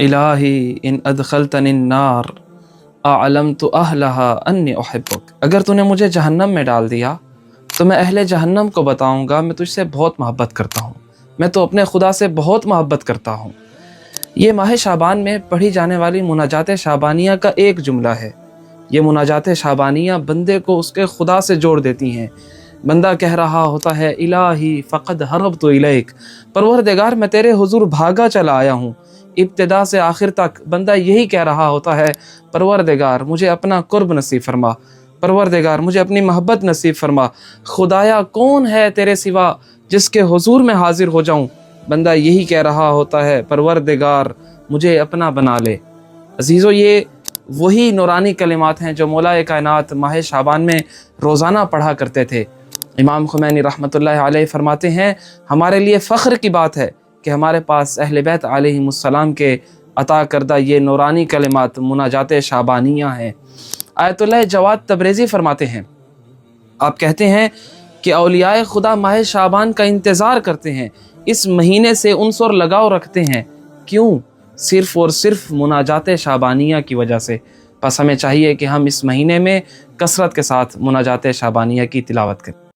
الہی ان ادخلتنی النار اعلمت اہلہا انی احبک، اگر تو نے مجھے جہنم میں ڈال دیا تو میں اہل جہنم کو بتاؤں گا میں تجھ سے بہت محبت کرتا ہوں، میں تو اپنے خدا سے بہت محبت کرتا ہوں۔ یہ ماہ شعبان میں پڑھی جانے والی مناجات شعبانیہ کا ایک جملہ ہے۔ یہ مناجات شعبانیہ بندے کو اس کے خدا سے جوڑ دیتی ہیں۔ بندہ کہہ رہا ہوتا ہے الہی فقد ہربت الیک، پروردگار میں تیرے حضور بھاگا چلا آیا ہوں۔ ابتدا سے آخر تک بندہ یہی کہہ رہا ہوتا ہے پروردگار مجھے اپنا قرب نصیب فرما، پروردگار مجھے اپنی محبت نصیب فرما، خدایا کون ہے تیرے سوا جس کے حضور میں حاضر ہو جاؤں۔ بندہ یہی کہہ رہا ہوتا ہے پروردگار مجھے اپنا بنا لے۔ عزیزو، یہ وہی نورانی کلمات ہیں جو مولا کائنات ماہ شعبان میں روزانہ پڑھا کرتے تھے۔ امام خمینی رحمۃ اللہ علیہ فرماتے ہیں ہمارے لیے فخر کی بات ہے کہ ہمارے پاس اہل بیت علیہم السلام کے عطا کردہ یہ نورانی کلمات مناجات شعبانیہ ہیں۔ آیت اللہ جواد تبریزی فرماتے ہیں، آپ کہتے ہیں کہ اولیاء خدا ماہ شعبان کا انتظار کرتے ہیں، اس مہینے سے انس اور لگاؤ رکھتے ہیں۔ کیوں؟ صرف اور صرف مناجات شعبانیہ کی وجہ سے۔ بس ہمیں چاہیے کہ ہم اس مہینے میں کثرت کے ساتھ مناجات شعبانیہ کی تلاوت کریں۔